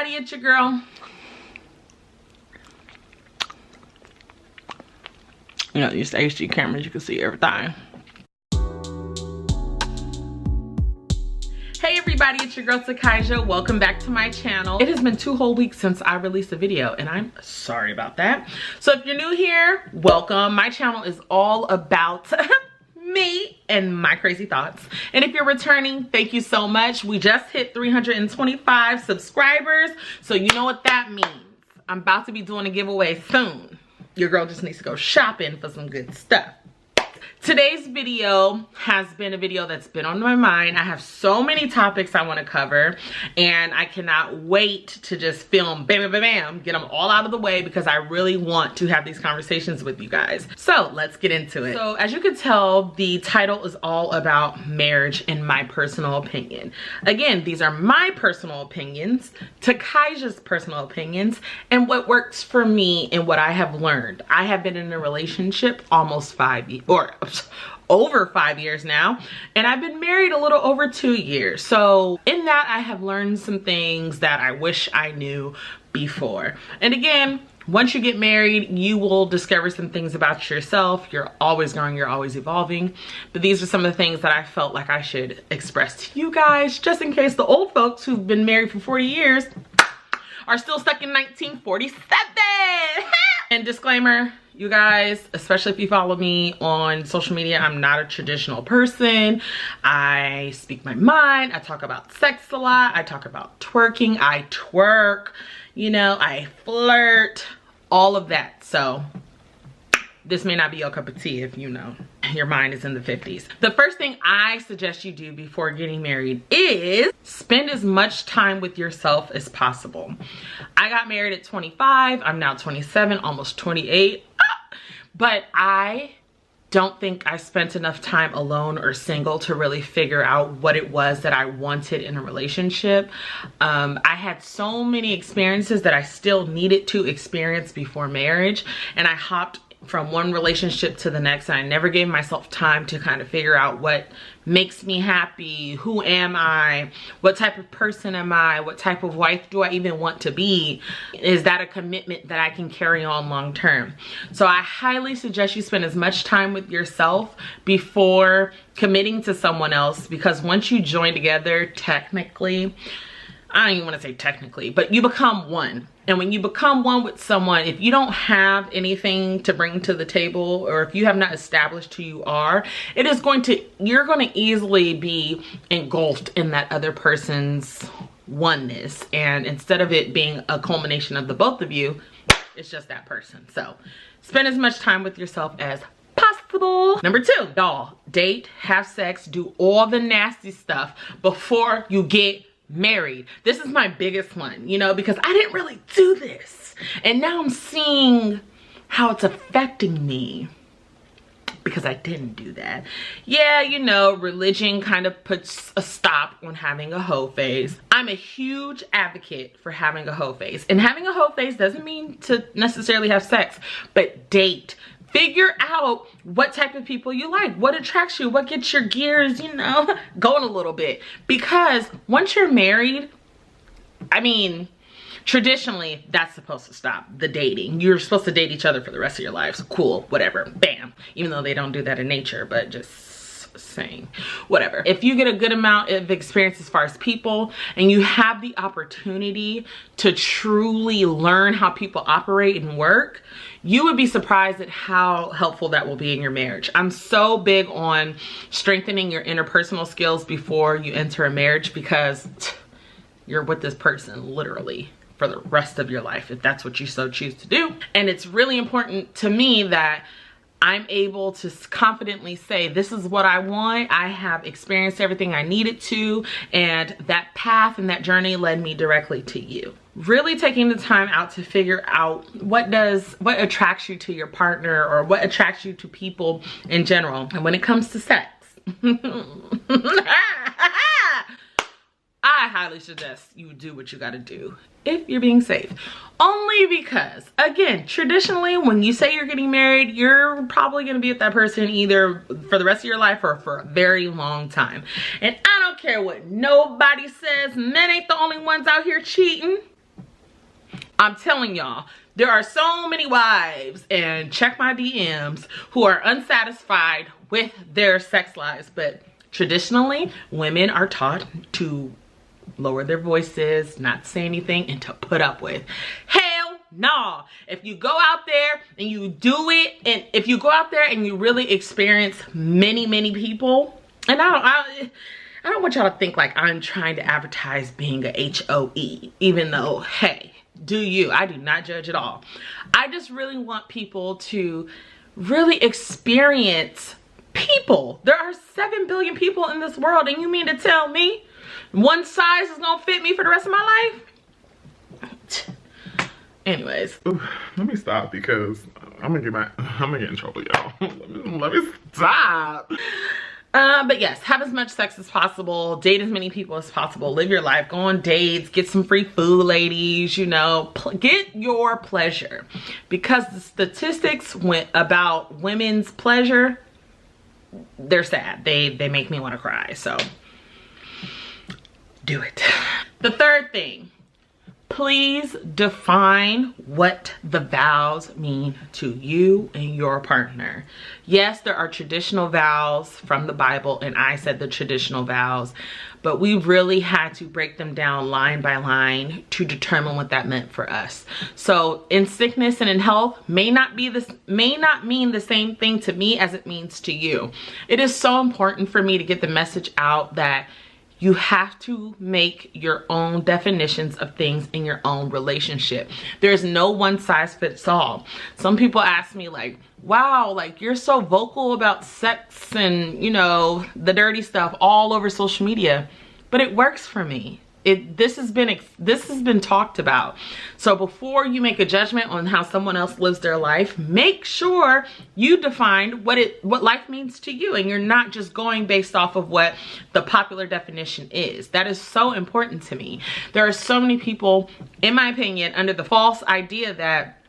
everybody, it's your girl. You know, these HD cameras, you can see everything. Hey everybody, it's your girl Takaija. Welcome back to my channel. It has been 2 whole weeks since I released a video and I'm sorry about that. So if you're new here, welcome. My channel is all about me and my crazy thoughts. And if you're returning, thank you so much. We just hit 325 subscribers. So you know what that means. I'm about to be doing a giveaway soon. Your girl just needs to go shopping for some good stuff. Today's video has been a video that's been on my mind. I have so many topics I want to cover and I cannot wait to just film bam, bam, bam, bam, get them all out of the way because I really want to have these conversations with you guys. So let's get into it. So as you can tell, the title is all about marriage in my personal opinion. Again, these are my personal opinions, Takaija's personal opinions, and what works for me and what I have learned. I have been in a relationship almost 5 years, or over 5 years now, and I've been married a little over 2 years. So in that, I have learned some things that I wish I knew before. And again, once you get married, you will discover some things about yourself. You're always growing, you're always evolving. But these are some of the things that I felt like I should express to you guys, just in case the old folks who've been married for 40 years are still stuck in 1947. And disclaimer, you guys, especially if you follow me on social media, I'm not a traditional person. I speak my mind. I talk about sex a lot. I talk about twerking. I twerk, you know, I flirt, all of that. So this may not be your cup of tea if you know your mind is in the 50s. The first thing I suggest you do before getting married is spend as much time with yourself as possible. I got married at 25. I'm now 27, almost 28. But I don't think I spent enough time alone or single to really figure out what it was that I wanted in a relationship. I had so many experiences that I still needed to experience before marriage, and I hopped from one relationship to the next, and I never gave myself time to kind of figure out what makes me happy, who am I, what type of person am I, what type of wife do I even want to be. Is that a commitment that I can carry on long term? So I highly suggest you spend as much time with yourself before committing to someone else, because once you join together, technically, I don't even want to say technically, but you become one. And when you become one with someone, if you don't have anything to bring to the table, or if you have not established who you are, you're going to easily be engulfed in that other person's oneness. And instead of it being a culmination of the both of you, it's just that person. So spend as much time with yourself as possible. Number 2, y'all, date, have sex, do all the nasty stuff before you get married. This is my biggest one, you know, because I didn't really do this. And now I'm seeing how it's affecting me because I didn't do that. Yeah, you know, religion kind of puts a stop on having a hoe phase. I'm a huge advocate for having a hoe phase. And having a hoe phase doesn't mean to necessarily have sex, but date. Figure out what type of people you like, what attracts you, what gets your gears, you know, going a little bit. Because once you're married, I mean, traditionally, that's supposed to stop, the dating. You're supposed to date each other for the rest of your lives. Cool, whatever, bam. Even though they don't do that in nature, but just saying, whatever. If you get a good amount of experience as far as people, and you have the opportunity to truly learn how people operate and work, you would be surprised at how helpful that will be in your marriage. I'm so big on strengthening your interpersonal skills before you enter a marriage, because you're with this person literally for the rest of your life, if that's what you so choose to do. And it's really important to me that I'm able to confidently say, this is what I want. I have experienced everything I needed to, and that path and that journey led me directly to you. Really taking the time out to figure out what attracts you to your partner, or what attracts you to people in general. And when it comes to sex, I highly suggest you do what you gotta do if you're being safe. Only because, again, traditionally, when you say you're getting married, you're probably gonna be with that person either for the rest of your life or for a very long time. And I don't care what nobody says, men ain't the only ones out here cheating. I'm telling y'all, there are so many wives, and check my DMs, who are unsatisfied with their sex lives. But traditionally, women are taught to lower their voices, not say anything, and to put up with. Hell no. If you go out there and you do it, and if you go out there and you really experience many people, and I don't want y'all to think like I'm trying to advertise being a HOE, even though, hey, do you. I do not judge at all. I just really want people to really experience people. There are 7 billion people in this world, and you mean to tell me one size is gonna fit me for the rest of my life? Anyways. Ooh, let me stop because I'm gonna get in trouble, y'all. Let me stop. But yes, have as much sex as possible, date as many people as possible, live your life, go on dates, get some free food, ladies, you know, get your pleasure. Because the statistics about women's pleasure, they're sad. They make me want to cry, so do it. The third thing, please define what the vows mean to you and your partner. Yes, there are traditional vows from the Bible, and I said the traditional vows, but we really had to break them down line by line to determine what that meant for us. So in sickness and in health may not mean the same thing to me as it means to you. It is so important for me to get the message out that you have to make your own definitions of things in your own relationship. There's no one size fits all. Some people ask me like, wow, like you're so vocal about sex and, you know, the dirty stuff all over social media, but it works for me. This has been talked about. So before you make a judgment on how someone else lives their life, make sure you define what life means to you, and you're not just going based off of what the popular definition is. That is so important to me. There are so many people, in my opinion, under the false idea that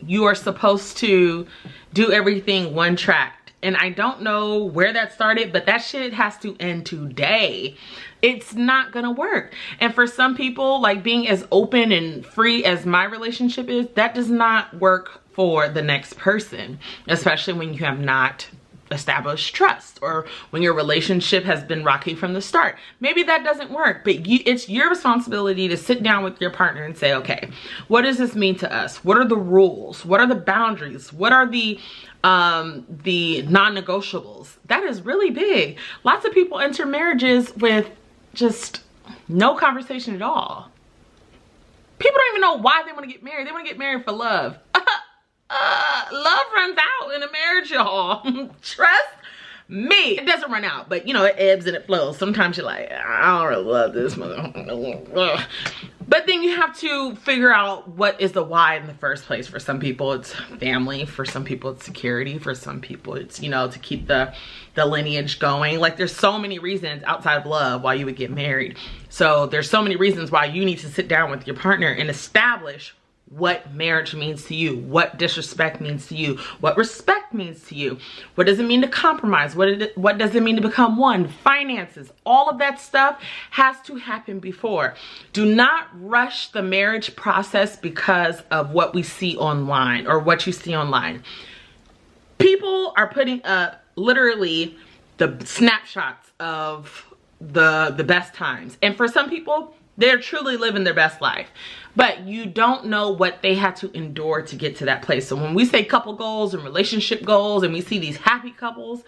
you are supposed to do everything one track. And I don't know where that started, but that shit has to end today. It's not gonna work. And for some people, like being as open and free as my relationship is, that does not work for the next person, especially when you have not established trust, or when your relationship has been rocky from the start. Maybe that doesn't work, but it's your responsibility to sit down with your partner and say, okay, what does this mean to us? What are the rules? What are the boundaries? What are the non-negotiables? That is really big. Lots of people enter marriages with just no conversation at all. People don't even know why they want to get married. They want to get married for love. Love runs out in a marriage, y'all. Trust me. It doesn't run out, but you know, it ebbs and it flows. Sometimes you're like, I don't really love this mother. But then you have to figure out what is the why in the first place. For some people, it's family. For some people, it's security. For some people, it's, you know, to keep the lineage going. Like there's so many reasons outside of love why you would get married. So there's so many reasons why you need to sit down with your partner and establish what marriage means to you, what disrespect means to you, what respect means to you, what does it mean to compromise, what does it mean to become one, finances, all of that stuff has to happen before. Do not rush the marriage process because of what we see online or what you see online. People are putting up literally the snapshots of the best times, and for some people, they're truly living their best life, but you don't know what they had to endure to get to that place. So when we say couple goals and relationship goals and we see these happy couples,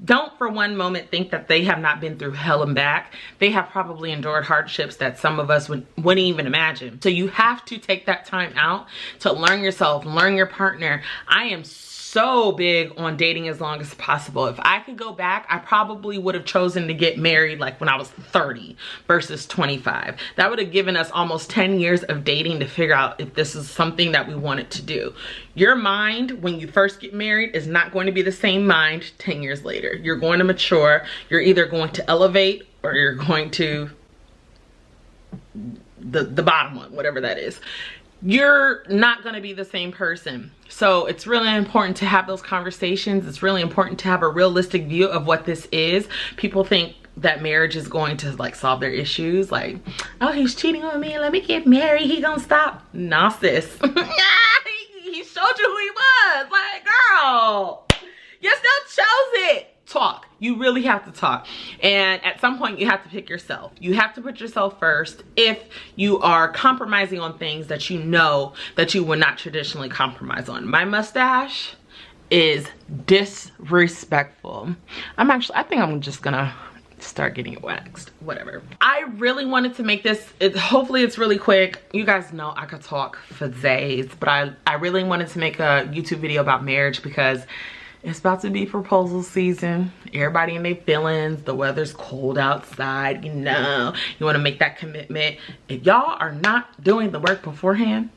don't for one moment think that they have not been through hell and back. They have probably endured hardships that some of us wouldn't even imagine. So you have to take that time out to learn yourself, learn your partner. I am so big on dating as long as possible. If I could go back, I probably would have chosen to get married like when I was 30 versus 25. That would have given us almost 10 years of dating to figure out if this is something that we wanted to do. Your mind when you first get married is not going to be the same mind 10 years later. You're going to mature. You're either going to elevate or you're going to the bottom one, whatever that is. You're not going to be the same person. So it's really important to have those conversations. It's really important to have a realistic view of what this is. People think that marriage is going to like solve their issues. Like, oh, he's cheating on me, let me get married, he gonna stop. Nah, sis. He showed you who he was. Like, girl, you still chose it. Talk. You really have to talk. And at some point you have to pick yourself. You have to put yourself first if you are compromising on things that you know that you would not traditionally compromise on. My mustache is disrespectful. I think I'm just gonna start getting it waxed. Whatever. I really wanted to make this, hopefully it's really quick. You guys know I could talk for days, but I really wanted to make a YouTube video about marriage because it's about to be proposal season. Everybody in their feelings. The weather's cold outside, you know. You want to make that commitment. If y'all are not doing the work beforehand,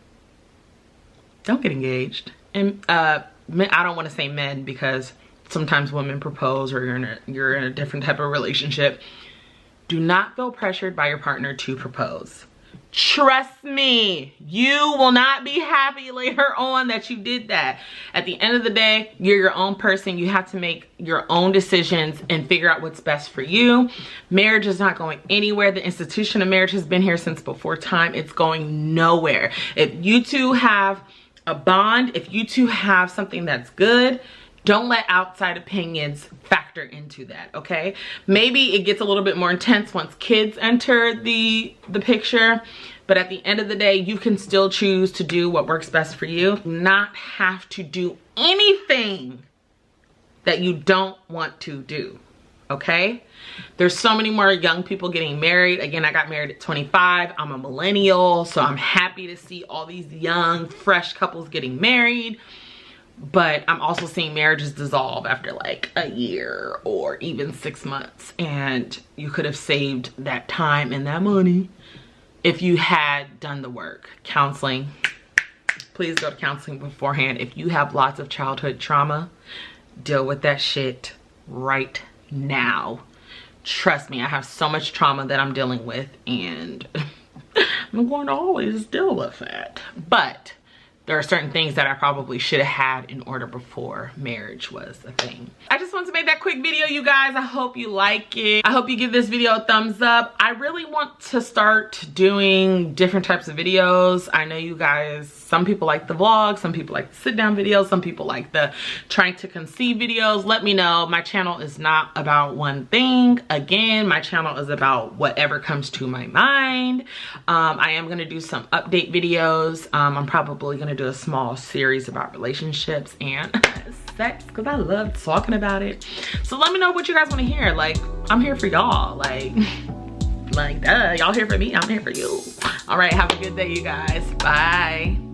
don't get engaged. And men, I don't want to say men because sometimes women propose or you're in a different type of relationship. Do not feel pressured by your partner to propose. Trust me, you will not be happy later on that you did that. At the end of the day, you're your own person. You have to make your own decisions and figure out what's best for you. Marriage is not going anywhere. The institution of marriage has been here since before time. It's going nowhere. If you two have a bond, if you two have something that's good, don't let outside opinions factor into that, okay? Maybe it gets a little bit more intense once kids enter the picture, but at the end of the day, you can still choose to do what works best for you. Not have to do anything that you don't want to do, okay? There's so many more young people getting married. Again, I got married at 25. I'm a millennial, so I'm happy to see all these young, fresh couples getting married. But I'm also seeing marriages dissolve after like a year or even 6 months. And you could have saved that time and that money if you had done the work. Counseling. Please go to counseling beforehand. If you have lots of childhood trauma, deal with that shit right now. Trust me, I have so much trauma that I'm dealing with and I'm going to always deal with it. But there are certain things that I probably should have had in order before marriage was a thing. I just wanted to make that quick video, you guys. I hope you like it. I hope you give this video a thumbs up. I really want to start doing different types of videos. I know you guys, some people like the vlog, some people like the sit down videos, some people like the trying to conceive videos. Let me know. My channel is not about one thing. Again, my channel is about whatever comes to my mind. I am gonna do some update videos. I'm probably gonna do a small series about relationships and sex because I love talking about it. So let me know what you guys want to hear. Like, I'm here for y'all. Like duh, y'all here for me, I'm here for you. All right, have a good day, you guys. Bye.